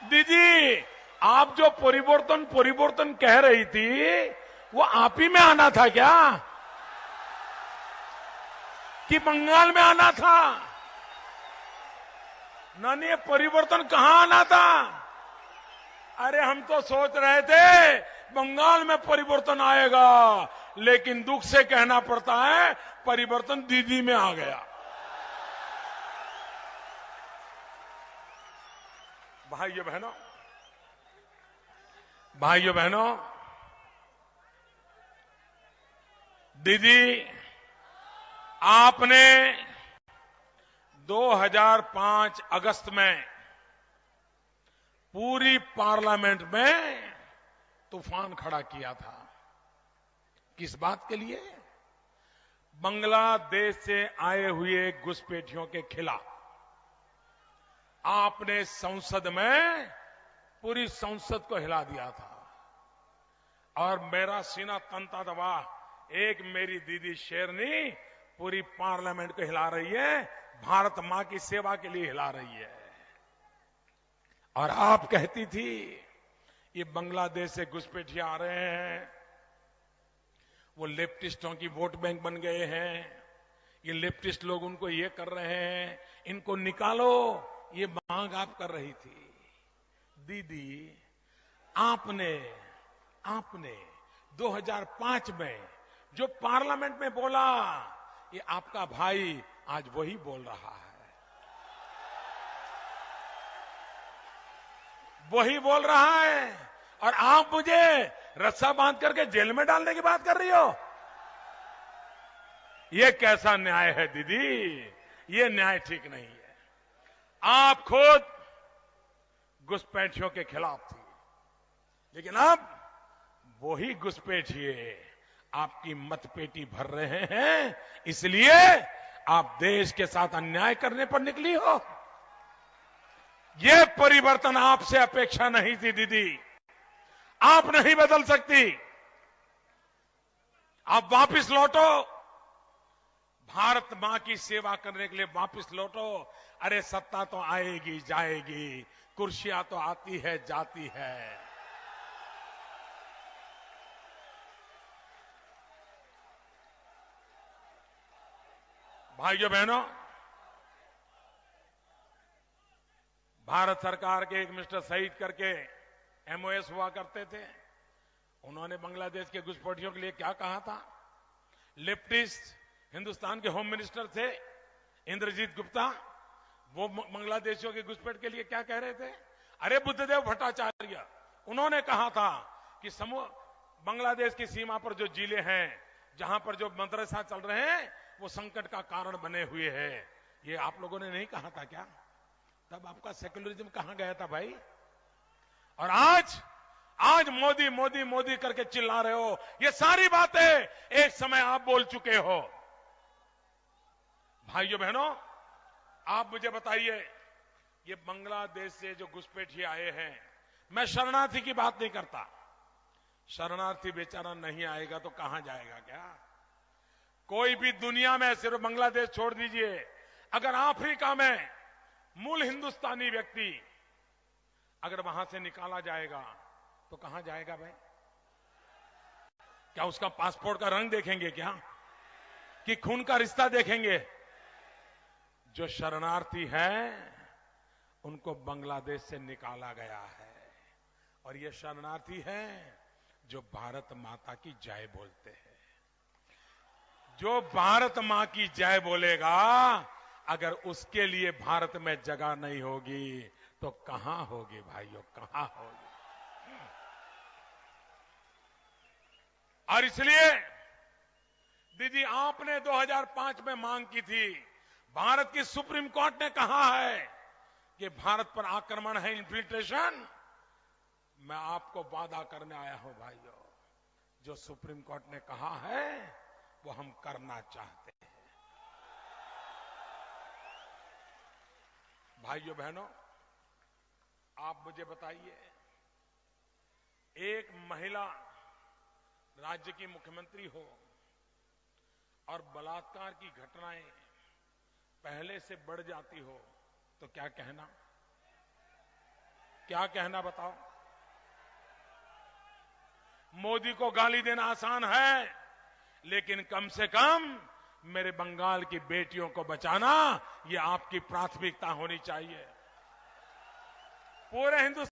दीदी, आप जो परिवर्तन परिवर्तन कह रही थी, वो आप ही में आना था क्या? कि बंगाल में आना था? नहीं, ये परिवर्तन कहां आना था? अरे हम तो सोच रहे थे बंगाल में परिवर्तन आएगा, लेकिन दुख से कहना पड़ता है परिवर्तन दीदी में आ गया। भाइयों बहनों, भाइयों बहनों, दीदी, आपने 2005 अगस्त में पूरी पार्लियामेंट में तूफान खड़ा किया था। किस बात के लिए? बांग्लादेश से आए हुए घुसपैठियों के खिलाफ। आपने संसद में पूरी संसद को हिला दिया था और मेरा सीना तनता दबा। एक मेरी दीदी शेरनी पूरी पार्लियामेंट को हिला रही है, भारत मां की सेवा के लिए हिला रही है। और आप कहती थी ये बांग्लादेश से घुसपैठिए आ रहे हैं, वो लेफ्टिस्टों की वोट बैंक बन गए हैं, ये लेफ्टिस्ट लोग उनको ये कर रहे हैं, इनको निकालो, ये मांग आप कर रही थी। दीदी, आपने 2005 में जो पार्लियामेंट में बोला, ये आपका भाई आज वही बोल रहा है, वही बोल रहा है। और आप मुझे रस्सा बांध करके जेल में डालने की बात कर रही हो? ये कैसा न्याय है दीदी? ये न्याय ठीक नहीं है। आप खुद घुसपैठियों के खिलाफ थी, लेकिन अब वही घुसपैठिए आपकी मतपेटी भर रहे हैं, इसलिए आप देश के साथ अन्याय करने पर निकली हो। ये परिवर्तन आपसे अपेक्षा नहीं थी दीदी, आप नहीं बदल सकती। आप वापस लौटो, भारत मां की सेवा करने के लिए वापस लौटो। अरे सत्ता तो आएगी जाएगी, कुर्सियां तो आती है जाती है। भाइयों बहनों, भारत सरकार के एक मिस्टर सईद करके एमओएस हुआ करते थे। उन्होंने बांग्लादेश के घुसपैठियों के लिए क्या कहा था? लेफ्टिस्ट हिंदुस्तान के होम मिनिस्टर थे इंद्रजीत गुप्ता, वो बांग्लादेशियों के घुसपैठ के लिए क्या कह रहे थे? अरे बुद्धदेव भट्टाचार्य, उन्होंने कहा था कि बांग्लादेश की सीमा पर जो जिले हैं, जहां पर जो मदरसा चल रहे हैं, वो संकट का कारण बने हुए हैं। ये आप लोगों ने नहीं कहा था क्या? तब आपका सेक्युलरिज्म कहां गया था भाई? और आज मोदी मोदी मोदी करके चिल्ला रहे हो। ये सारी बातें एक समय आप बोल चुके हो। भाइयों बहनों, आप मुझे बताइए, ये बांग्लादेश से जो घुसपैठिए आए हैं, मैं शरणार्थी की बात नहीं करता। शरणार्थी बेचारा नहीं आएगा तो कहां जाएगा? क्या कोई भी दुनिया में, सिर्फ बांग्लादेश छोड़ दीजिए, अगर अफ्रीका में मूल हिंदुस्तानी व्यक्ति अगर वहां से निकाला जाएगा तो कहां जाएगा भाई? क्या उसका पासपोर्ट का रंग देखेंगे क्या? कि खून का रिश्ता देखेंगे? जो शरणार्थी हैं उनको बांग्लादेश से निकाला गया है, और ये शरणार्थी हैं जो भारत माता की जय बोलते हैं। जो भारत मां की जय बोलेगा, अगर उसके लिए भारत में जगह नहीं होगी तो कहां होगी भाइयों, कहां होगी? और इसलिए दीदी, आपने 2005 में मांग की थी, भारत की सुप्रीम कोर्ट ने कहा है कि भारत पर आक्रमण है, इन्फिल्ट्रेशन। मैं आपको वादा करने आया हूं भाइयों, जो सुप्रीम कोर्ट ने कहा है वो हम करना चाहते हैं। भाइयों बहनों, आप मुझे बताइए, एक महिला राज्य की मुख्यमंत्री हो और बलात्कार की घटनाएं पहले से बढ़ जाती हो तो क्या कहना? क्या कहना बताओ। मोदी को गाली देना आसान है, लेकिन कम से कम मेरे बंगाल की बेटियों को बचाना, ये आपकी प्राथमिकता होनी चाहिए। पूरे हिंदुस्तान